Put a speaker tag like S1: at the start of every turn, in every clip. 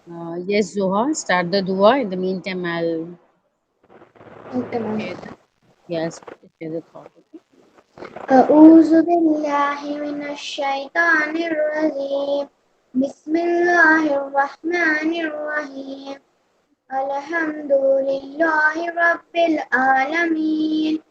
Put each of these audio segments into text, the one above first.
S1: Yes, Zoha, start the dua. In the meantime, I'll
S2: Okay, ma'am.
S1: share the, yes, share the thought. Okay.
S2: أعوذ بالله من الشيطان الرجيم. بسم الله الرحمن الرحيم. الحمد لله رب العالمين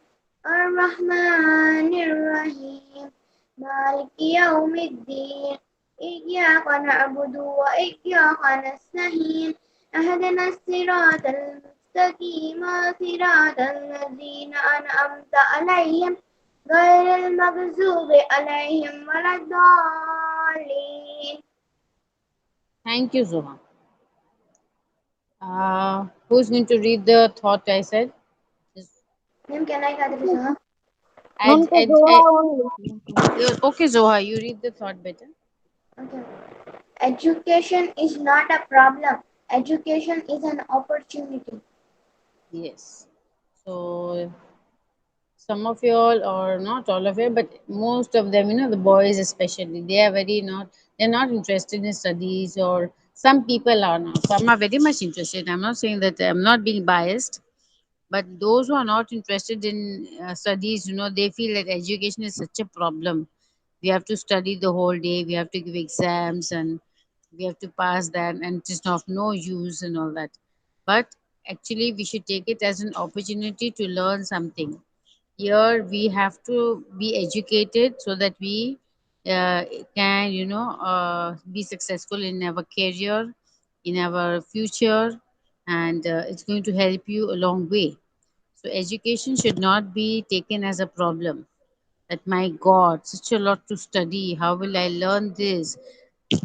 S2: الرحمن الرحيم مالك يوم الدين إياك نعبد وإياك نستعين اهدنا الصراط المستقيم صراط الذين أنعمت عليهم غير المغضوب عليهم ولا الضالين.
S1: Thank you, Zoha. Who's going to read the thought I said? Just
S2: Ma'am, can I gather this up?
S1: add, add, okay, Zoha, you read the thought better.
S2: Okay. Education is not a problem. Education is an opportunity.
S1: Yes. So some of you all, or not all of you, but most of them, the boys especially, they are very not, they're not interested in studies, or some people are not. Some are very much interested. I'm not saying that I'm not being biased, but those who are not interested in studies, they feel that education is such a problem. We have to study the whole day, we have to give exams, and we have to pass that, and it's of no use and all that. But actually we should take it as an opportunity to learn something. Here we have to be educated so that we uh, can be successful in our career, in our future, and it's going to help you a long way. So education should not be taken as a problem, that my god, such a lot to study, how will I learn this,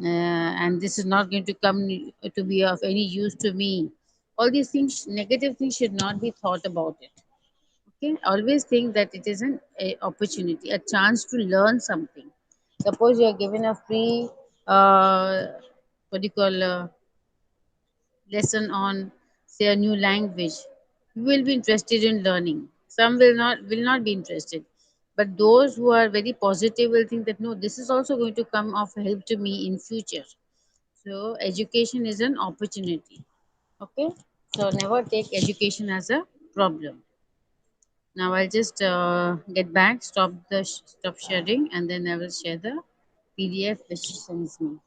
S1: and this is not going to come to be of any use to me. All these things, negative things, should not be thought about it. Okay, always think that it is a opportunity, a chance to learn something. Suppose you are given a free what do you call lesson on, say, a new language. You will be interested in learning. Some will not be interested, but those who are very positive will think that no, this is also going to come of help to me in future. So education is an opportunity. Okay, so never take education as a problem. Now I'll just get back, stop sharing, and then I will share the PDF which she sends me.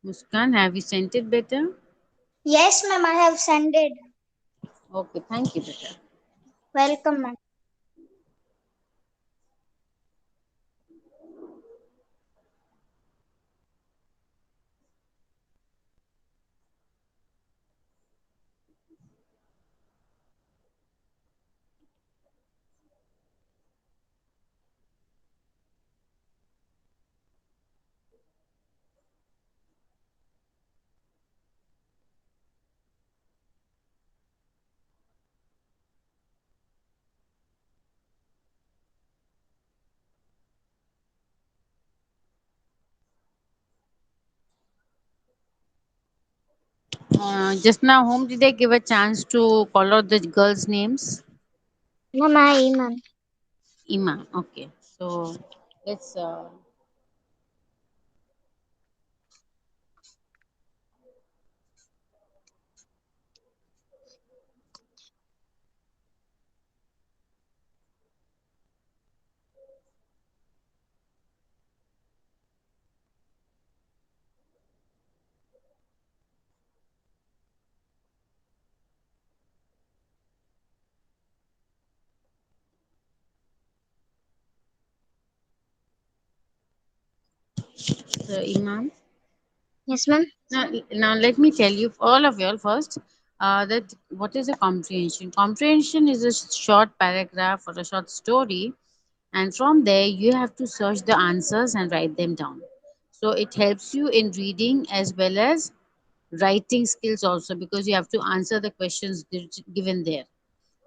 S1: Muskan, have you sent it better?
S2: Yes, ma'am, I have sent it.
S1: Okay, thank you, better.
S2: Welcome, ma'am.
S1: Just now, whom did I give a chance to call out the girls' names?
S2: Ma'am, I, ma'am.
S1: Ima. Okay. So let's. So Imam.
S2: Yes, ma'am.
S1: Now let me tell you, all of you all first, that what is a comprehension. Comprehension is a short paragraph or a short story, and from there you have to search the answers and write them down. So it helps you in reading as well as writing skills also, because you have to answer the questions given there,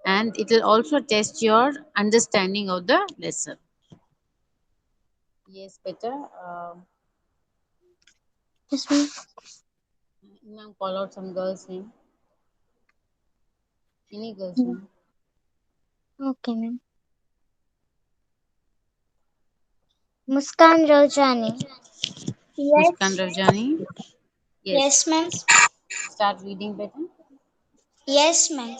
S1: and it will also test your understanding of the lesson. Yes, better.
S2: Yes, ma'am.
S1: Imam, call out some girls name, any girls name.
S3: Okay, ma'am. Muskan Rojani.
S1: Muskan
S3: Yes,
S1: Ravjani. Yes.
S3: yes, ma'am.
S1: Start reading better.
S3: Yes, ma'am.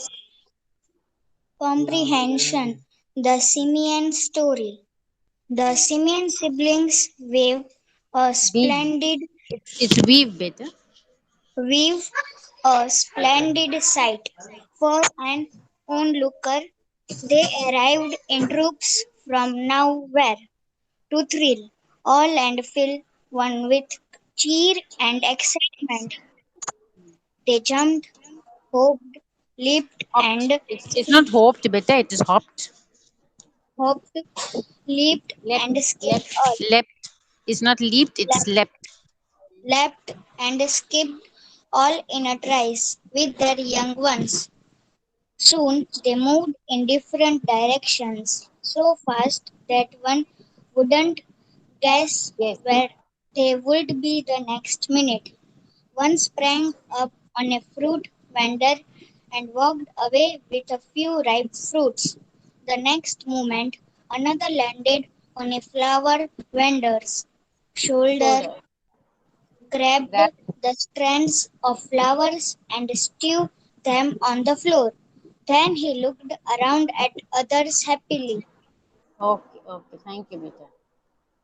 S3: Comprehension. The Simeon story. The Simeon siblings wave a
S1: Weave.
S3: splendid
S1: It's weave better.
S3: weave a splendid sight for an onlooker. They arrived in troops from nowhere to thrill all and fill one with cheer and excitement. They jumped, hoped, leaped,
S1: Hopped.
S3: and
S1: It's not hoped better. It is hopped.
S3: hopped, leaped,
S1: Leapt.
S3: and skipped
S1: Leapt.
S3: all.
S1: Leapt. It's not leaped. It's
S3: Leapt,
S1: leapt.
S3: leapt, and skipped all in a trice with their young ones. Soon they moved in different directions, so fast that one wouldn't guess
S1: Yes.
S3: where they would be the next minute. One sprang up on a fruit vendor and walked away with a few ripe fruits. The next moment, another landed on a flower vendor's shoulder,
S1: Shoulder.
S3: grabbed
S1: Grab.
S3: the strands of flowers, and strewed them on the floor. Then he looked around at others happily.
S1: Okay. Okay. Thank you, beta.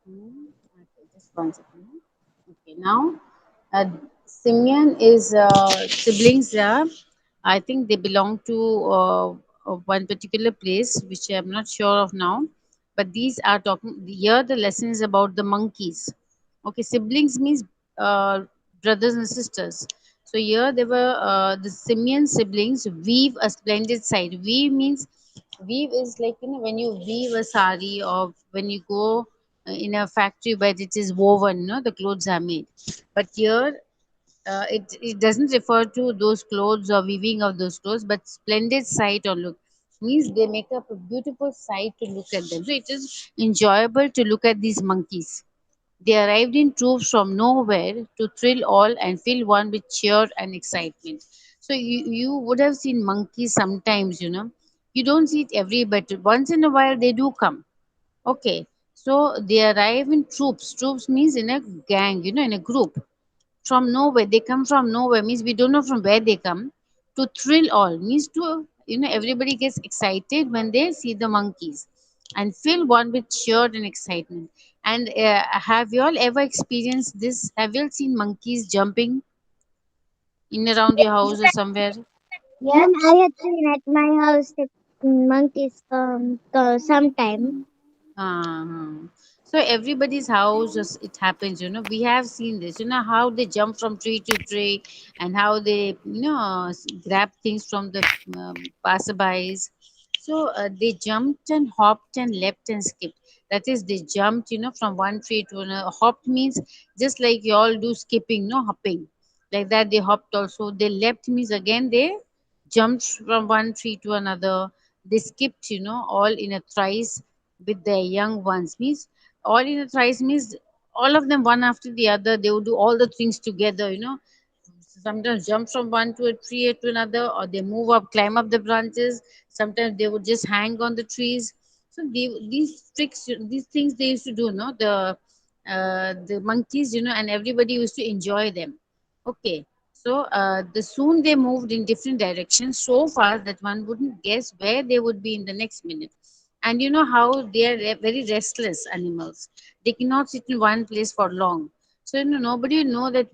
S1: Okay. Just one second. Okay. Now, uh, Simeon is siblings. I think they belong to one particular place, which I'm not sure of now. But these are talking here. The lesson is about the monkeys. Okay, siblings means uh, brothers and sisters. So here they were the Simeon siblings weave a splendid sight. Weave means weave is like when you weave a sari or when you go in a factory where it is woven, the clothes are made. But here it doesn't refer to those clothes or weaving of those clothes, but splendid sight or look means they make up a beautiful sight to look at them. So it is enjoyable to look at these monkeys. They arrived in troops from nowhere to thrill all and fill one with cheer and excitement. So you would have seen monkeys sometimes. You don't see it every but once in a while they do come. Okay. So they arrive in troops. Troops means in a gang, in a group from nowhere. They come from nowhere means we don't know from where they come. To thrill all means to everybody gets excited when they see the monkeys and fill one with cheer and excitement. And have you all ever experienced this? Have you all seen monkeys jumping in around your house or somewhere?
S3: Ma'am,
S2: Yes.
S3: I had seen at my house that monkeys come sometime.
S1: Uh-huh. So everybody's house, it happens. We have seen this. How they jump from tree to tree, and how they, grab things from the passerbys. So they jumped and hopped and leapt and skipped. That is, they jumped, from one tree to another. Hopped means just like you all do skipping, no hopping. Like that, they hopped also. They leapt means again they jumped from one tree to another. They skipped, all in a thrice with their young ones. Means all in a thrice means all of them one after the other. They would do all the things together. Sometimes jump from one to a tree to another, or they move up, climb up the branches. Sometimes they would just hang on the trees. So these tricks, these things they used to do, no? The monkeys, and everybody used to enjoy them. Okay, so the soon they moved in different directions so fast that one wouldn't guess where they would be in the next minute. And you know how they are very restless animals. They cannot sit in one place for long. So nobody will know that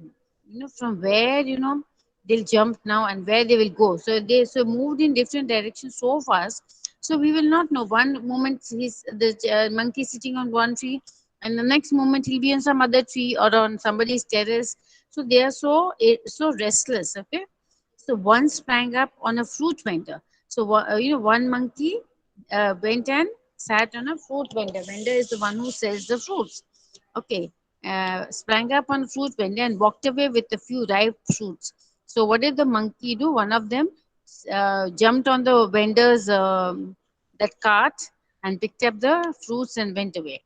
S1: from where they'll jump now and where they will go. So they moved in different directions so fast. So we will not know. One moment he's the monkey sitting on one tree, and the next moment he'll be on some other tree or on somebody's terrace. So they are so restless. Okay. So one sprang up on a fruit vendor. So one monkey went and sat on a fruit vendor. Vendor is the one who sells the fruits. Okay, sprang up on a fruit vendor and walked away with a few ripe fruits. So what did the monkey do? One of them jumped on the vendor's that cart and picked up the fruits and went away.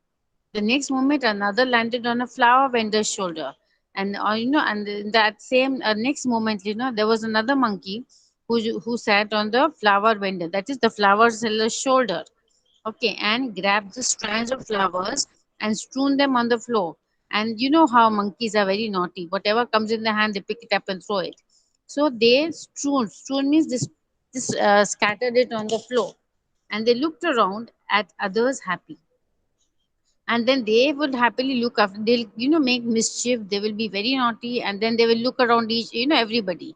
S1: The next moment, another landed on a flower vendor's shoulder, and and in that same next moment, there was another monkey. who sat on the flower vendor, that is the flower seller's shoulder. Okay, and grabbed the strands of flowers and strewn them on the floor. And you know how monkeys are very naughty. Whatever comes in the hand, they pick it up and throw it. So they strewn means this scattered it on the floor, and they looked around at others happy. And then they would happily look after. They'll make mischief. They will be very naughty, and then they will look around everybody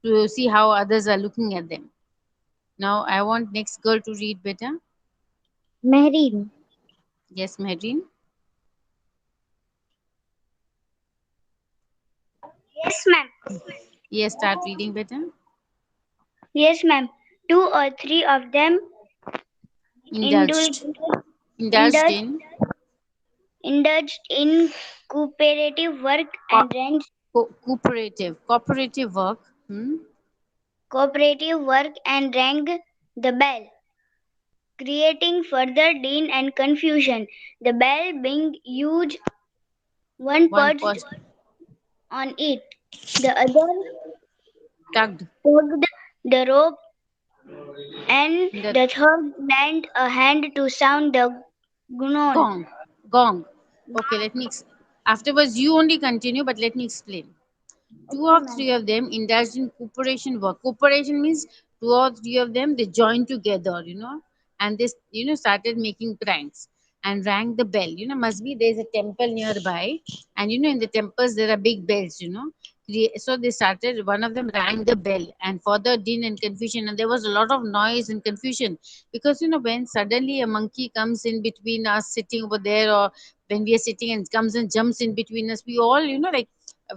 S1: to see how others are looking at them. Now I want next girl to read better.
S3: Mehreen.
S1: Yes, Maureen.
S3: Yes, ma'am.
S1: Yes, start reading better.
S3: Yes, ma'am. Two or three of them indulged,
S1: Indulged. Indulged
S3: indulged,
S1: in
S3: indulged in cooperative work
S1: co-
S3: and ran
S1: cooperative work. Hmm?
S3: cooperative work and rang the bell, creating further din and confusion. The bell being huge, one
S1: One
S3: perched
S1: person
S3: on it, the other
S1: tugged
S3: tugged the rope, and
S1: the
S3: the third lent a hand to sound the gnon.
S1: gong. Gong. Okay, afterwards you only continue, but let me explain. Two
S3: Okay,
S1: or
S3: ma'am.
S1: three of them indulged in cooperation work. Cooperation means two or three of them they joined together, and they started making pranks and rang the bell. Must be there's a temple nearby, and in the temples there are big bells. So they started. One of them rang the bell, and further din and confusion, and there was a lot of noise and confusion because when suddenly a monkey comes in between us sitting over there, or when we are sitting and comes and jumps in between us, we all like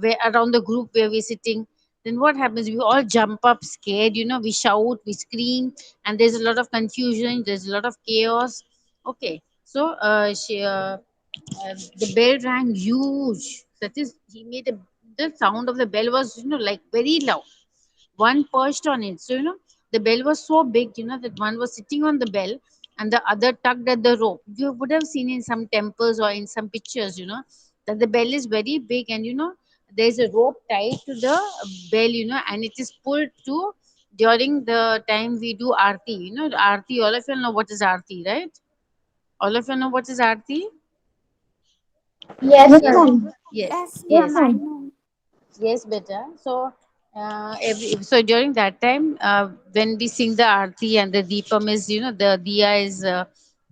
S1: where around the group where we're sitting, then what happens, we all jump up scared, we shout, we scream, and there's a lot of confusion, there's a lot of chaos. Okay, so the bell rang huge. That is, he made the sound of the bell was like very loud. One perched on it. So, the bell was so big, that one was sitting on the bell and the other tugged at the rope. You would have seen in some temples or in some pictures, that the bell is very big, and, there's a rope tied to the bell, and it is pulled to during the time we do arti. The arti, all of you know what is arti, right? All of you know what is arti?
S2: Yes,
S3: Yes,
S1: Yes,
S2: ma'am.
S3: ma'am.
S1: yes,
S4: Yes,
S3: Yeah,
S4: ma'am,
S1: yes.
S4: I
S3: ma'am.
S4: know.
S1: Yes, better. So, so during that time, when we sing the arti and the deepam is, the diya is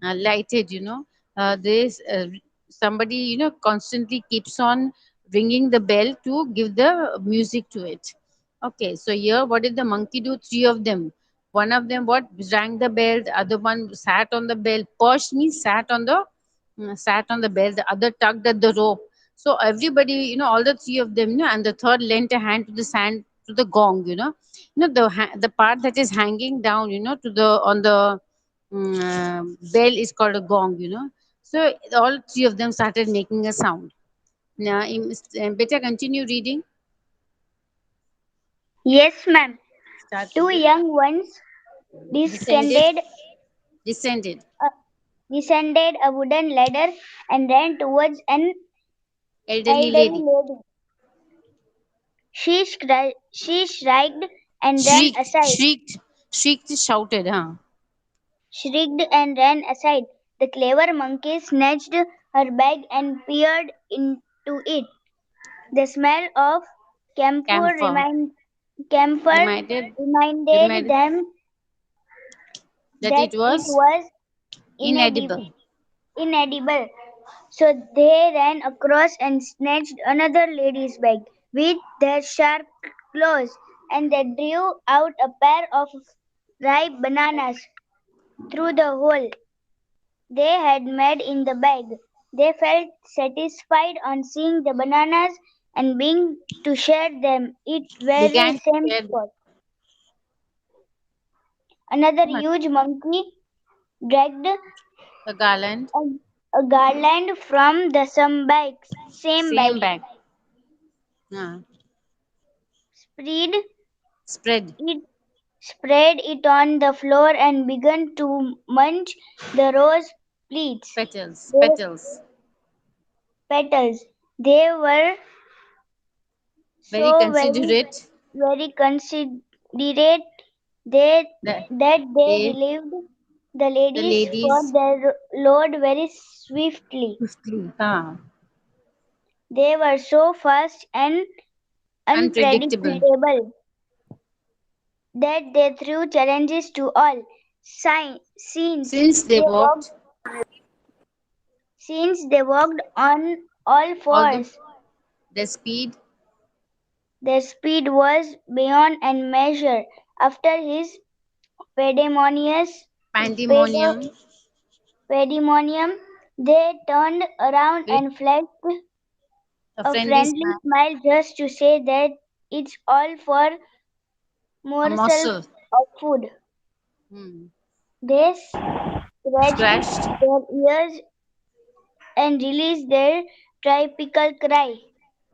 S1: lighted, there's somebody, constantly keeps on ringing the bell to give the music to it. Okay, so here, what did the monkey do? Three of them. One of them, what, rang the bell. The other one sat on the bell. Perched means sat on the bell. The other tugged at the rope. So everybody, all the three of them, and the third lent a hand to the sand to the gong. The part that is hanging down, to the on the bell is called a gong. So all three of them started making a sound. Now, better continue reading.
S3: Yes, ma'am.
S1: Start
S3: Two
S1: reading.
S3: young ones
S1: Descended,
S3: descended,
S1: descended.
S3: uh, descended a wooden ladder and ran towards an
S1: Elderly
S3: elderly
S1: lady.
S3: lady. She shrieked and ran
S1: Shrieked,
S3: aside.
S1: shrieked, shrieked, shouted, huh?
S3: Shrieked and ran aside. The clever monkey snatched her bag and peered into it. The smell of camphor,
S1: Camphor.
S3: camphor
S1: Reminded,
S3: reminded
S1: reminded
S3: them
S1: that
S3: that
S1: it
S3: it
S1: was
S3: was
S1: inedible.
S3: inedible. So they ran across and snatched another lady's bag with their sharp claws, and they drew out a pair of ripe bananas through the hole they had made in the bag. They felt satisfied on seeing the bananas and being to share them it very
S1: Began to
S3: same
S1: share
S3: spot. Another
S1: the,
S3: huge monkey dragged
S1: the garland,
S3: a garland from the same bag,
S1: same bag. Uh,
S3: spread
S1: spread
S3: it, spread it on the floor, and began to munch the rose pleats.
S1: petals,
S3: They
S1: petals.
S3: petals. They were
S1: Very
S3: so
S1: considerate.
S3: very considerate They
S1: That
S3: that they
S1: they
S3: relieved the
S1: the
S3: ladies for
S1: ladies
S3: their load very swiftly.
S1: swiftly, huh?
S3: They were so fast and
S1: Unpredictable.
S3: unpredictable that they threw challenges to all. Since
S1: Since they
S3: they walked
S1: walked
S3: since they walked on all
S1: all the
S3: fours,
S1: speed,
S3: their speed was beyond and measure. After his pandemonious
S1: pandemonium,
S3: pade- pandemonium, they turned around
S1: with
S3: and flashed
S1: a
S3: a
S1: friendly
S3: friendly
S1: smile,
S3: smile just to say that it's all for
S1: a
S3: morsel
S1: morsel.
S3: of food.
S1: Hmm.
S3: They scratched
S1: Scratched.
S3: their ears and released their typical cry.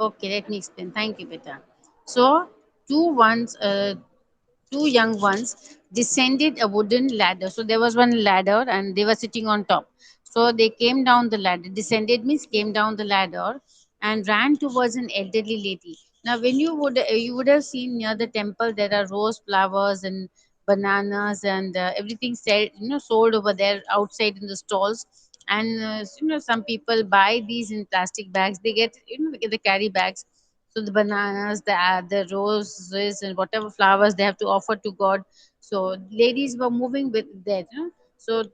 S1: Okay, let me explain. Thank you, Beta. So, two ones, two young ones descended a wooden ladder. So there was one ladder and they were sitting on top. So they came down the ladder. Descended means came down the ladder and ran towards an elderly lady. Now, when you would have seen near the temple there are rose flowers and bananas and everything sold over there outside in the stalls. And some people buy these in plastic bags. They get they get the carry bags, so the bananas, the roses, and whatever flowers they have to offer to God. So ladies were moving with that. So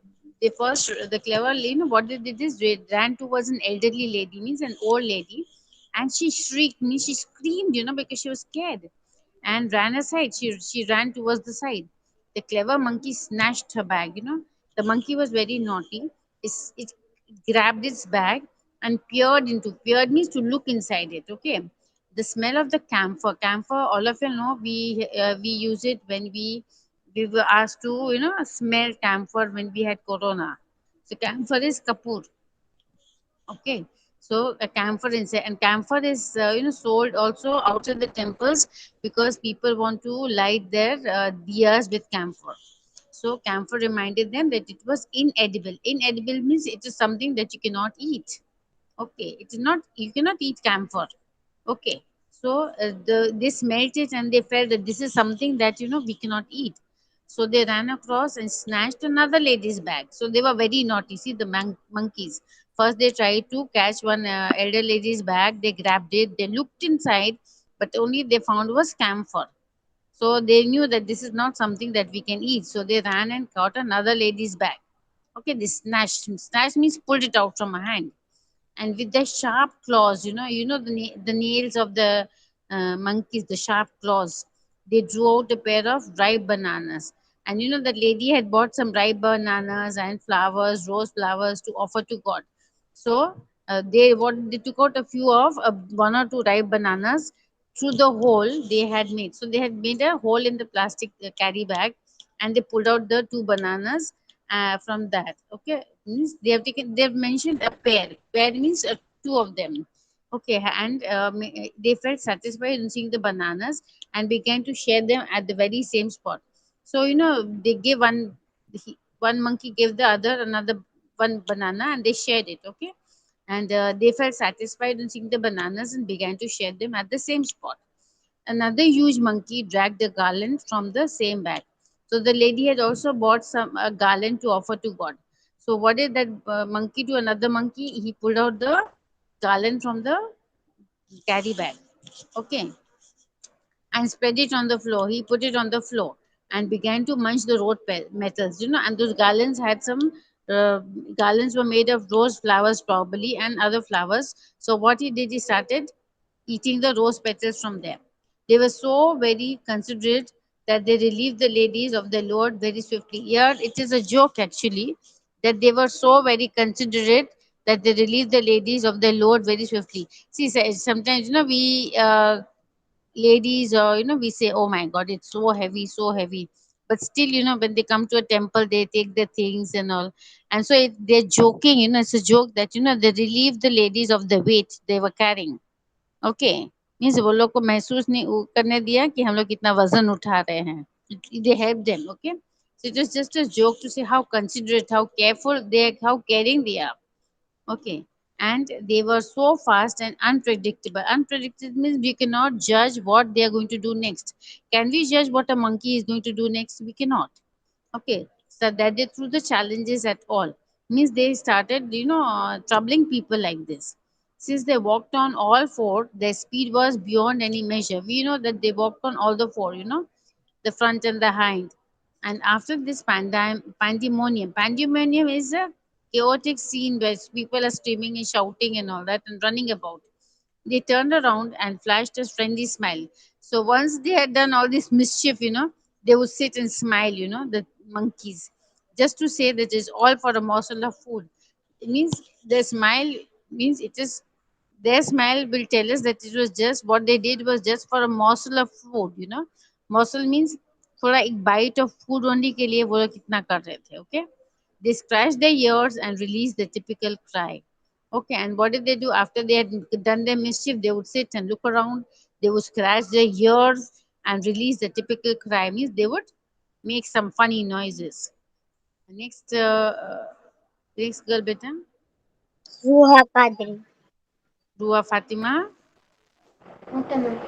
S1: they first the clever what they did is they ran towards an elderly lady, means an old lady, and she shrieked, means she screamed, because she was scared, and ran aside. She ran towards the side. The clever monkey snatched her bag. The monkey was very naughty. It grabbed its bag and peered means to look inside it. Okay, the smell of the camphor, all of you know, we use it when we were asked to smell camphor when we had corona. So camphor is kapoor. Okay, so a camphor inside, and camphor is sold also outside the temples because people want to light their diyas with camphor. So camphor reminded them that it was inedible. Inedible means it is something that you cannot eat. Okay, it is not, you cannot eat camphor. Okay, so they smelt it and they felt that this is something that we cannot eat. So they ran across and snatched another lady's bag. So they were very naughty. See the monkeys. First they tried to catch one elder lady's bag. They grabbed it. They looked inside, but only they found was camphor. So they knew that this is not something that we can eat. So they ran and caught another lady's bag. Okay, they snatched. Snatched means pulled it out from her hand, and with the sharp claws, the nails of the monkeys, the sharp claws, they drew out a pair of ripe bananas. And the lady had bought some ripe bananas and flowers, rose flowers, to offer to God. So they took out a few of one or two ripe bananas through the hole they had made. So they had made a hole in the plastic carry bag, and they pulled out the two bananas from that. Okay, means they've mentioned a pair. Pair means two of them. Okay, and they felt satisfied in seeing the bananas and began to share them at the very same spot. So they gave one monkey gave the other another one banana, and they shared it. Okay, and they felt satisfied in seeing the bananas and began to share them at the same spot. Another huge monkey dragged a garland from the same bag. So the lady had also bought some a garland to offer to God. So what did that monkey do? Another monkey, he pulled out the garland from the carry bag. Okay, and spread it on the floor. He put it on the floor and began to munch the metals. And those garlands had some uh, garlands were made of rose flowers probably and other flowers. So what he did, he started eating the rose petals from them. They were so very considerate that they relieved the ladies of their load very swiftly. Here it is a joke actually, that they were so very considerate that they relieved the ladies of their load very swiftly. See, sometimes we ladies, or we say, oh my god, it's so heavy, so heavy, but still when they come to a temple they take the things and all. And so they're joking, it's a joke that they relieve the ladies of the weight they were carrying. Okay, means वो लोग को महसूस नहीं करने दिया कि हम लोग कितना वजन उठा रहे हैं. They help them. Okay, so it is just a joke to say how considerate, how careful they, how caring they are. Okay, and they were so fast and unpredictable. Unpredictable means we cannot judge what they are going to do next. Can we judge what a monkey is going to do next? We cannot. Okay, so that they through the challenges at all means they started, troubling people like this. Since they walked on all four, their speed was beyond any measure. We know that they walked on all the four, the front and the hind. And after this pandemonium is a chaotic scene where people are screaming and shouting and all that and running about. They turned around and flashed a friendly smile. So once they had done all this mischief, they would sit and smile, the monkeys, just to say that it's all for a morsel of food. It means the smile means it is their smile will tell us that it was just what they did was just for a morsel of food. Morsel means थोड़ा एक bite of food only के लिए वो लोग कितना कर रहे थे. Okay, they scratched their ears and released the typical cry. Okay, and what did they do after they had done their mischief? They would sit and look around. They would scratch their ears and release the typical cry. Means they would make some funny noises. Next, next girl, beta,
S3: Ruha Kadri.
S1: Rua Fatima,
S2: Okay, ma'am.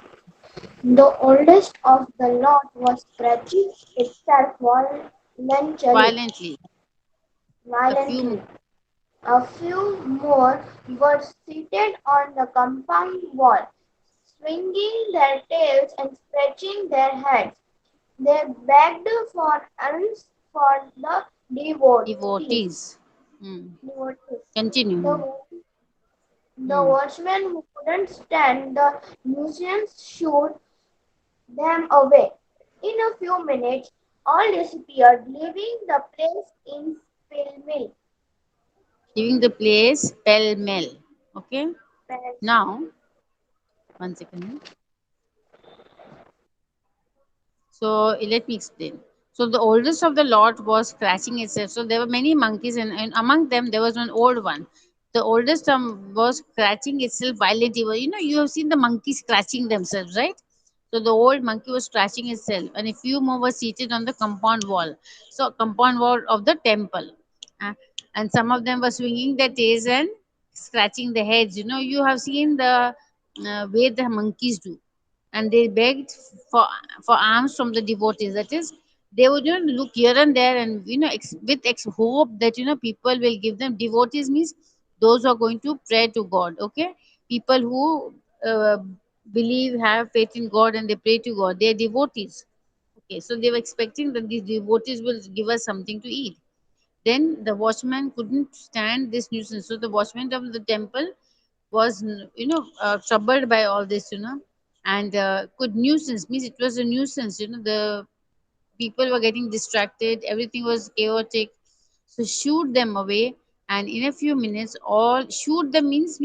S2: The oldest of the lot was scratching itself violently.
S1: violently. A few
S2: violently. A few more were seated on the compound wall, swinging their tails and scratching their heads. They begged for alms for the devotees.
S1: devotees. Hmm.
S2: devotees.
S1: Continue.
S2: The, the
S1: Hmm.
S2: watchmen who couldn't stand the nuisance shooed them away. In a few minutes, all disappeared, leaving the place in pell
S1: Leaving the place pell mell. Okay.
S2: mell.
S1: Now, one second. So let me explain. So the oldest of the lot was scratching itself. So there were many monkeys, and among them there was one old one. The oldest was scratching itself violently. Well, you have seen the monkeys scratching themselves, right? So the old monkey was scratching itself, and a few more were seated on the compound wall. So compound wall of the temple, Uh, and some of them were swinging their tails and scratching their heads. You have seen the way the monkeys do, and they begged for for alms from the devotees. That is, they would look here and there, and with hope that people will give them. Devotees means those who are going to pray to God. Okay, people who uh, believe, have faith in God, and they pray to God, they are devotees. Okay, so they were expecting that these devotees will give us something to eat. Then the watchman couldn't stand this nuisance. So the watchman of the temple was, troubled by all this, and could nuisance means it was a nuisance. The people were getting distracted. Everything was chaotic. So shoot them away, and in a few minutes, all shoot them means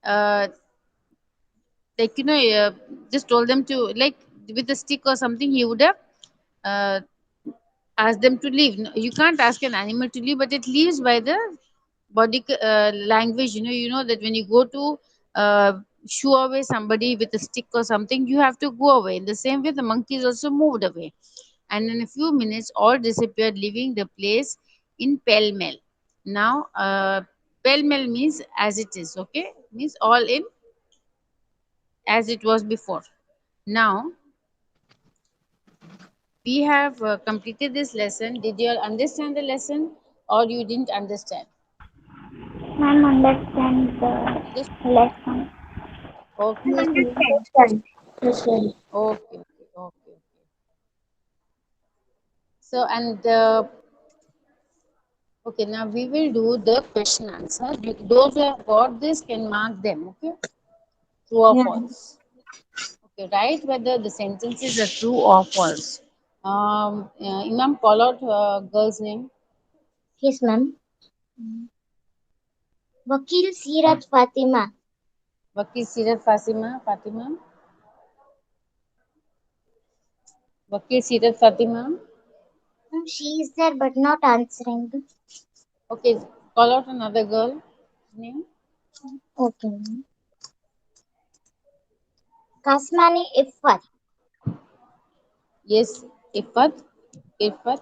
S1: uh, like just told them to, like, with a stick or something. He would have uh, ask them to leave. No, you can't ask an animal to leave, but it leaves by the body language. You know that when you go to uh, shoo away somebody with a stick or something, you have to go away. In the same way, the monkeys also moved away, and in a few minutes, all disappeared, leaving the place in pell mell. Now, pell mell means as it is. Okay, means all in as it was before. Now we have completed this lesson. Did you all understand the lesson, or you didn't understand?
S3: Ma'am, understand the
S1: Understood.
S3: lesson.
S1: Okay.
S2: Yes, we
S3: Understand.
S2: understand. Yes, very.
S1: Okay. Okay. Okay. Okay. So, and okay, now we will do the question answer. Those who have got this can mark them. Okay, true or
S3: Yeah.
S1: false. Okay, write whether the sentences are true or false. Imam, call out girl's name.
S3: Yes, ma'am. Vakil Sirat Fatima.
S1: Wakil Sirat Fatima. Wakil Sirat Fatima.
S3: She is there but not answering.
S1: Okay, call out another girl name.
S3: Okay, ma'am. Kasmani Iffat.
S1: Yes, Ifat. Ifat.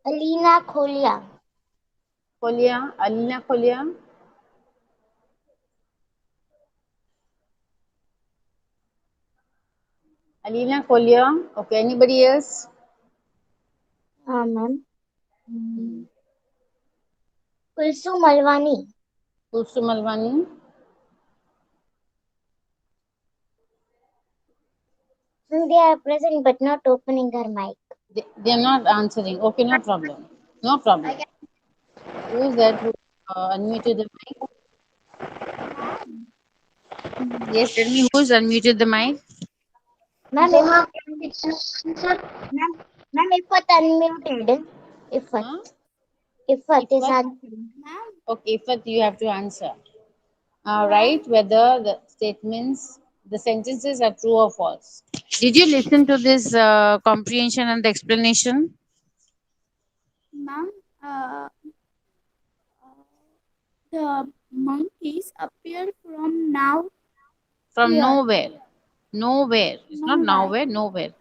S3: Alina Kholia.
S1: Kolia, Alina Kolia. Alina Kolia. Okay, anybody else?
S3: Ma'am. Kulsu Malwani.
S1: Kulsum Alvani.
S3: They are present but not opening her mic.
S1: They are not answering. Okay, no problem. No
S2: I
S1: problem.
S2: can.
S1: Who is that who unmuted the mic? Yes, tell me who's unmuted the mic?
S3: Ma'am, if
S2: Zoha, can you answer?
S3: ma'am, ma'am, Ifat unmuted. Ifat.
S1: Huh?
S3: Ifat
S1: If
S3: is
S1: what?
S3: answering. Ma'am.
S1: Okay, if you have to answer.
S3: Ma'am.
S1: Right, whether the statements, the sentences are true or false. Did you listen to this comprehension and the explanation
S3: Ma'am, uh, the monkeys appear from now
S1: from
S3: here.
S1: nowhere? Nowhere. It's not
S3: Nowhere.
S1: nowhere, nowhere.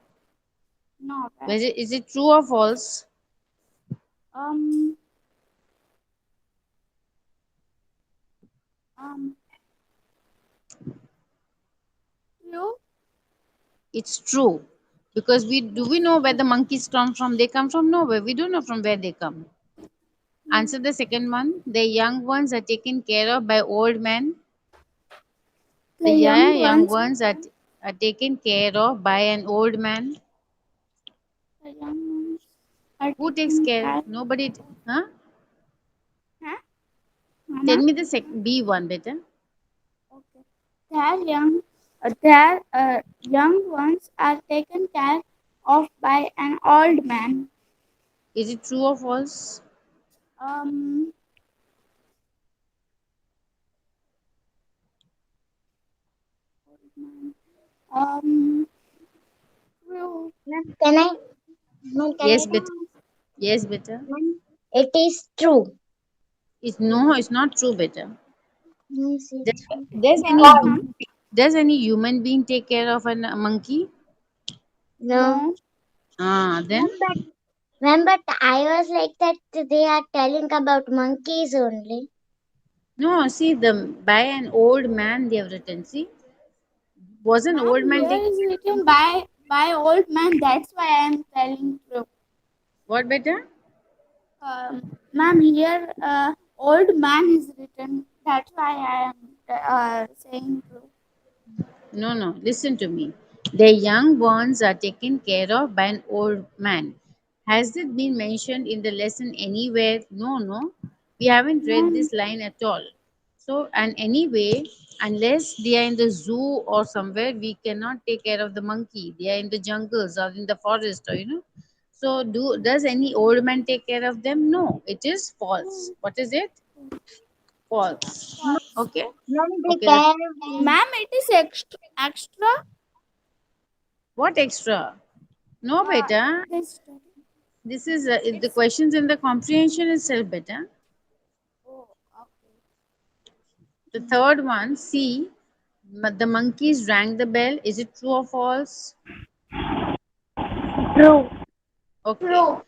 S3: Nowhere.
S1: Is it true or false?
S3: Um, um, true.
S1: It's true. Because we know where the monkeys come from? They come from nowhere. We don't know from where they come. Answer the second one. The young ones are taken care of by old men. The
S3: The young
S1: young
S3: ones,
S1: ones are taken care of by an old man.
S3: the young ones are
S1: Who takes
S3: taken
S1: care?
S3: care.
S1: Nobody. Huh?
S3: Huh?
S1: Tell
S3: Mama?
S1: me the B one better.
S3: Okay. Their young ones are taken care of by an old man.
S1: Is it true or false?
S3: Um, um, true. Ma'am, can I
S1: Yes,
S3: tell?
S1: better. Yes, better.
S3: Ma'am, it is true.
S1: It's no, it's not true, better.
S3: Yes,
S1: Does,
S3: it's true.
S1: does any
S3: False, ma'am.
S1: does any human being take care of a monkey?
S3: No.
S1: Then
S3: Ma'am, but I was like that they are telling about monkeys only.
S1: no. See the by an old man they have written. See, was an
S3: Ma'am,
S1: old man
S3: here
S1: taking
S3: is
S1: care of the
S3: written
S1: monkey?
S3: by old man. That's why I am telling true.
S1: What better?
S3: Ma'am, here old man is written. That's why I am saying true.
S1: No, no. Listen to me. Their young ones are taken care of by an old man. Has it been mentioned in the lesson anywhere? No, no. We haven't read
S3: No,
S1: this line at all. So, and anyway, unless they are in the zoo or somewhere, we cannot take care of the monkey. They are in the jungles or in the forest, or So, does any old man take care of them? No, it is false. What is it? False.
S3: false.
S1: Okay.
S3: Ma'am, they
S1: Okay.
S3: can. Ma'am, it is extra. Extra.
S1: What extra? No, beta.
S3: This.
S1: This is the
S3: It's.
S1: questions in the comprehension itself, beta.
S3: Oh, okay.
S1: The third one, C. The monkeys rang the bell. Is it true or false?
S3: True.
S1: Okay.
S2: True.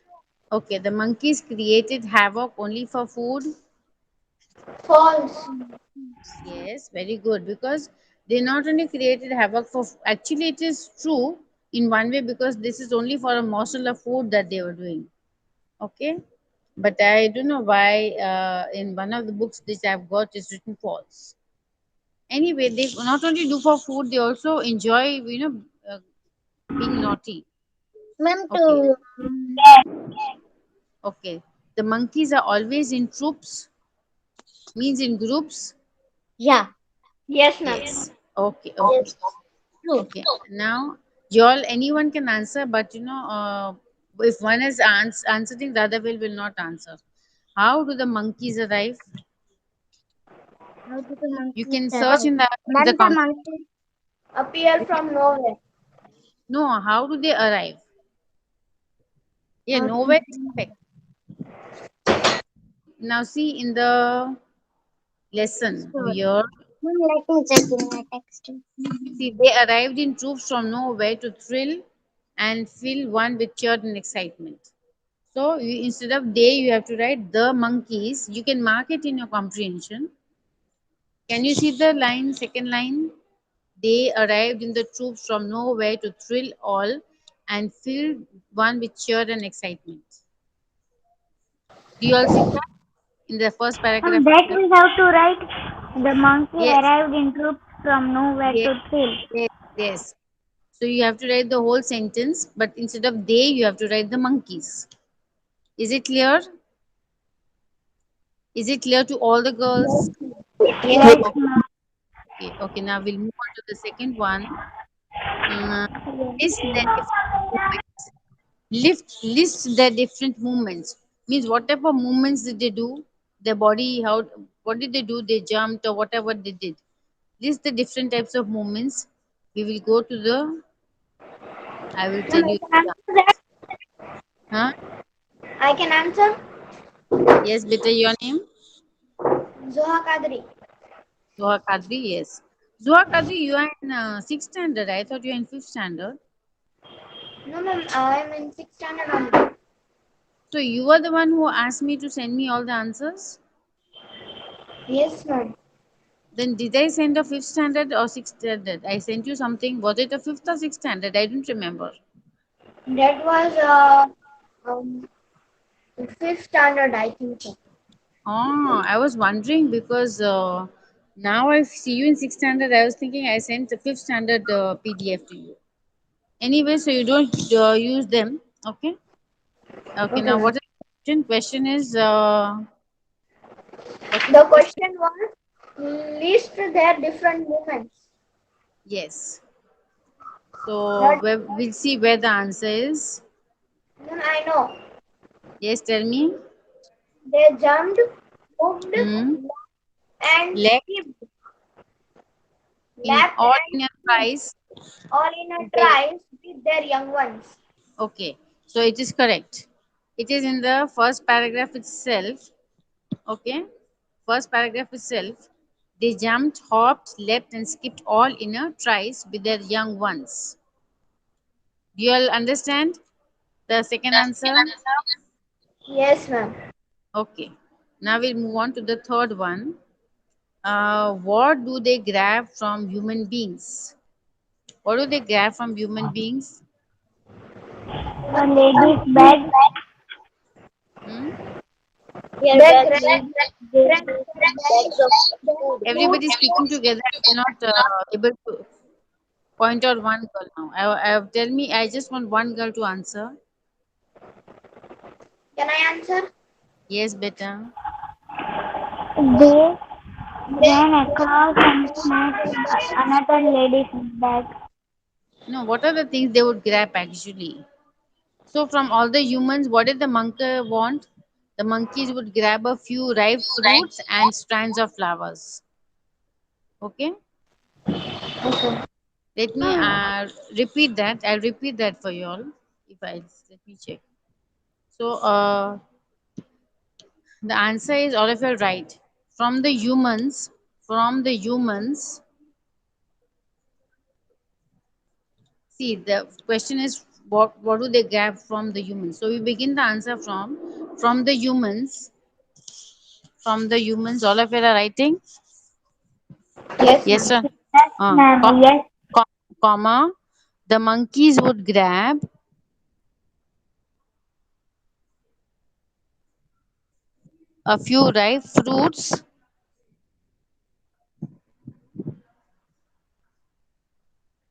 S1: Okay. The monkeys created havoc only for food.
S2: False.
S1: Yes, very good. Because they not only created havoc for actually it is true in one way because this is only for a morsel of food that they were doing. Okay. But I don't know why in one of the books which I've got is written false. Anyway, they not only do for food, they also enjoy, being naughty.
S3: Ma'am,
S1: Okay,
S3: to.
S1: okay. The monkeys are always in troops, means in groups.
S3: Yeah.
S2: Yes, ma'am.
S1: Yes. Okay, okay,
S3: Yes. True.
S1: okay. Now, y'all, anyone can answer, but if one is answering, the other will not answer. How do the monkeys arrive?
S3: How do the
S1: You
S3: monkeys
S1: can search
S3: survive?
S1: in the
S3: Ma'am, the
S1: com.
S3: monkeys.
S2: Appear from nowhere.
S1: No, how do they arrive? Yeah,
S3: How do
S1: nowhere is correct. Now see in the lesson over
S3: Sure.
S1: here.
S3: Ma'am, let me check in my text.
S1: See, they arrived in troops from nowhere to thrill and fill one with cheer and excitement. So instead of they, you have to write the monkeys. You can mark it in your comprehension. Can you see the line, second line? They arrived in the troops from nowhere to thrill all and fill one with cheer and excitement. Do you all see that in the first paragraph
S3: That
S1: itself?
S3: we have to write the monkey
S1: Yes,
S3: arrived in troops from nowhere
S1: yes,
S3: to thrill.
S1: yes, yes. So you have to write the whole sentence, but instead of they, you have to write the monkeys. Is it clear? Is it clear to all the girls?
S3: Yes,
S2: Yes.
S3: ma'am.
S1: Okay, okay. Now we'll move on to the second one. Uh, list the
S3: Yes.
S1: different movements. List the different movements. Means whatever movements did they do, their body, how, what did they do? They jumped or whatever they did. List the different types of movements. We will go to the. I will tell
S2: Ma'am, I
S1: you.
S2: can answer that.
S1: Huh?
S2: I can answer.
S1: Yes, better your name.
S2: Zoha Kadri.
S1: Zuha Kadri. Yes. Zuha Kadri, you are in sixth standard. I thought you are in fifth standard.
S2: No, ma'am, I am in sixth standard only.
S1: So you are the one who asked me to send me all the answers.
S2: Yes, ma'am.
S1: Then did I send a fifth standard or sixth standard? I sent you something. Was it a fifth or sixth standard? I don't remember.
S2: That was um, fifth standard, I think so.
S1: Oh, I was wondering because now I see you in sixth standard. I was thinking I sent the fifth standard PDF to you. Anyway, so you don't use them. Okay. Okay.
S2: Okay,
S1: Now
S2: ma'am.
S1: what is the question? Question is what is
S2: The
S1: the question?
S2: question was list their different movements.
S1: Yes. So
S2: That,
S1: we'll see where the answer is.
S2: ma'am, I know.
S1: Yes, tell me.
S2: They jumped, moved,
S1: Hmm.
S2: and
S1: Left
S2: skipped,
S1: in
S2: lapped
S1: all
S2: and
S1: in a
S2: skipped,
S1: price.
S2: all in a
S1: They,
S2: tries with their young ones.
S1: okay. So it is correct. It is in the first paragraph itself. Okay. First paragraph itself. They jumped, hopped, leapt, and skipped all in a trice with their young ones. Do you all understand the second answer?
S2: Yes, ma'am.
S1: Okay. Now we'll move on to the third one. What do they grab from human beings? What do they grab from human beings?
S3: A lady's bag.
S1: Hmm?
S3: Here
S2: They
S3: back
S2: grab,
S3: they
S2: grab their bags,
S3: bags of
S2: their
S3: food.
S1: Everybody
S2: food.
S1: speaking together. I'm not able to point out one girl now. Tell me. I just want one girl to answer.
S2: Can I answer?
S1: Yes, better.
S3: They
S2: They
S3: ran across and snatched another lady's bag.
S1: No, what are the things they would grab actually? So from all the humans, what did the monkey want? The monkeys would grab a few ripe fruits and strands of flowers. Okay.
S2: okay.
S1: Let me repeat that. I'll repeat that for you all. If I let me check. So the answer is all of you are right. From the humans, from the humans. See, the question is what do they grab from the humans? So we begin the answer from the humans, from the humans. All of you are writing.
S2: Yes,
S1: Yes,
S2: ma'am.
S1: sir.
S3: Yes, ma'am. Yes.
S1: Comma. The monkeys would grab a few ripe fruits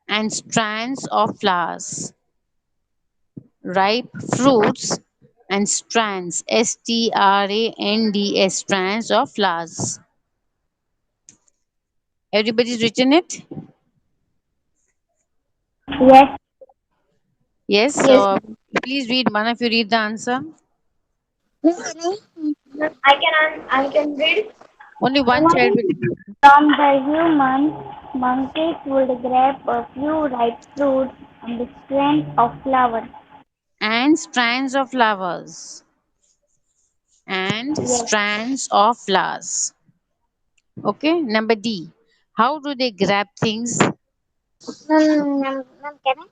S1: and strands of flowers. Ripe fruits and strands. strands, strands of flowers. Everybody's written it?
S3: Yes.
S1: Yes.
S2: Yes,
S1: So
S2: ma'am.
S1: please read. One of you read the answer.
S2: Ma'am, I can read.
S1: Only one child will.
S3: From the humans, monkeys would grab a few ripe fruits and the strands of flowers.
S1: And strands of flowers. And
S3: Yes.
S1: strands of flowers. Okay. Number D. How do they grab things?
S3: Ma'am, can I?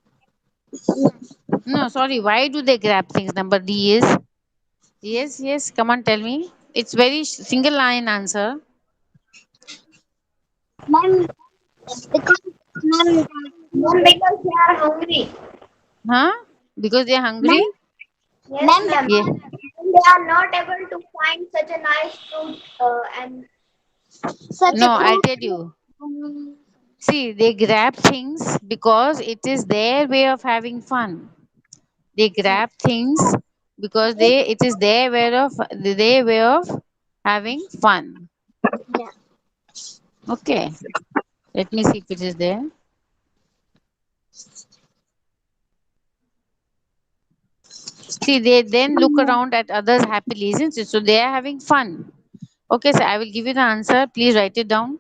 S1: No, sorry. Why do they grab things? Number D is. Yes, yes. Come on, tell me. It's very single line answer.
S3: Ma'am, because ma'am,
S2: Ma'am, because they are hungry.
S1: Huh? Because they're
S3: ma'am,
S1: hungry?
S2: Yes,
S3: ma'am,
S2: ma'am.
S1: Yeah.
S2: And they are not able to find such a nice fruit and
S3: such a
S1: No, I'll
S3: fruit.
S1: tell you.
S3: Um,
S1: See, they grab things because it is their way of having fun. They
S3: yeah,
S1: grab things because they it is their way of having fun.
S3: yeah.
S1: Okay. Let me see if it is there. See, they then look around at others happily, isn't it? So they are having fun. Okay, so I will give you the answer. Please write it down.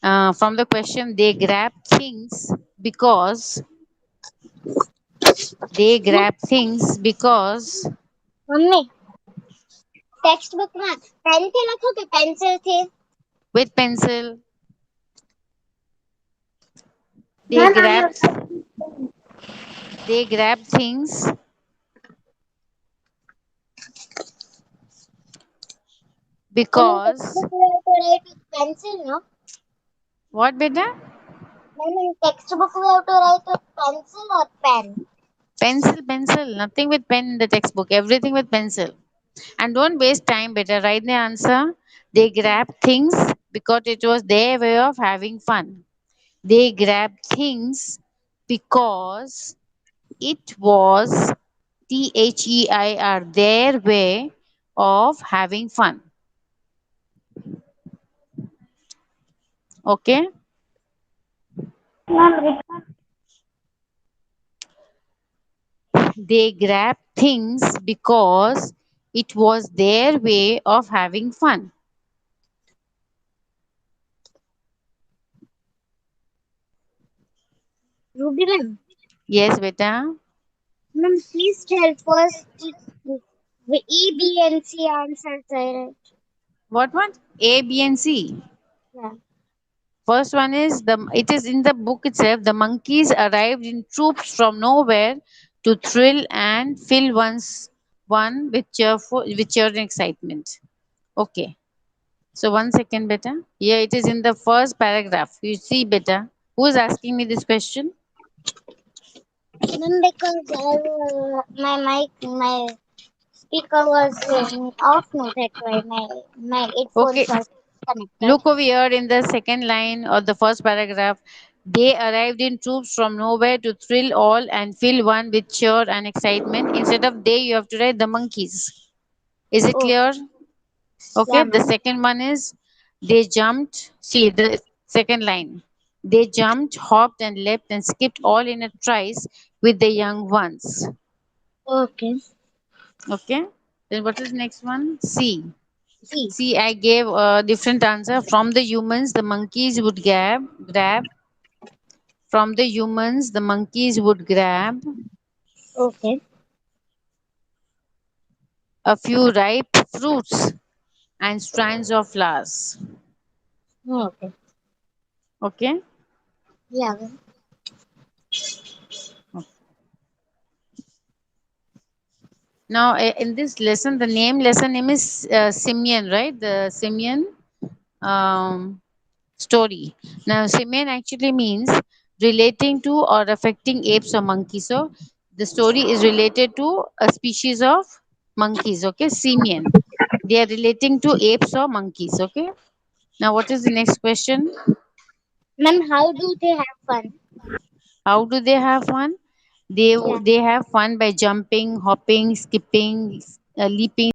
S1: From the question, they grab things because they
S3: Ma'am,
S1: grab things because
S3: mummy text book में pen थे रखो कि pencil थे.
S1: with pencil. They
S2: ma'am, I'm
S1: grab
S2: not saying.
S1: they grab things
S3: मैंने text
S1: because
S3: book में तो right with pencil ना.
S1: what beta?
S3: मैंने टेक्स्ट बुक में तो राइट विथ पेंसिल और pen.
S1: Pencil, pencil. Nothing with pen in the textbook. Everything with pencil. And don't waste time, better. Write the answer. They grab things because it was their way of having fun. They grab things because it was THEIR, their way of having fun. Okay?
S2: Ma'am,
S1: They grab things because it was their way of having fun.
S3: Ruby ma'am,
S1: Yes, beta.
S3: Ma'am please help us the E, B and C answers are.
S1: What? A, B, and C.
S3: Yeah.
S1: First one is the it is in the book itself. The monkeys arrived in troops from nowhere to thrill and fill one with cheer and excitement. Okay. So 1 second, beta. Yeah, it is in the first paragraph. You see, beta. Who is asking me this question?
S3: Ma'am, because my speaker was off, no, that's why my
S1: Okay.
S3: headphones are connected.
S1: Look over here in the second line or the first paragraph. They arrived in troops from nowhere to thrill all and fill one with cheer and excitement. Instead of they, you have to write the monkeys. Is it
S3: Okay.
S1: clear?
S3: Yeah,
S1: Okay. The
S3: ma'am.
S1: second one is they jumped. See the second line. They jumped, hopped, and leapt and skipped all in a trice with the young ones.
S3: Okay.
S1: Okay. Then what is next one? C.
S3: See.
S1: See, I gave a different answer. From the humans, the monkeys would grab. From the humans, the monkeys would grab
S3: Okay.
S1: a few ripe fruits and strands of flowers.
S3: Okay.
S1: Okay.
S3: Yeah, ma'am.
S1: Now, in this lesson, the lesson name is Simeon, right? The Simeon um, story. Now, simian actually means relating to or affecting apes or monkeys. So, the story is related to a species of monkeys. Okay, simian. They are relating to apes or monkeys. Okay. Now, what is the next question?
S3: Ma'am, how do they have fun?
S1: How do they have fun? They
S3: Yeah.
S1: they have fun by jumping, hopping, skipping, leaping.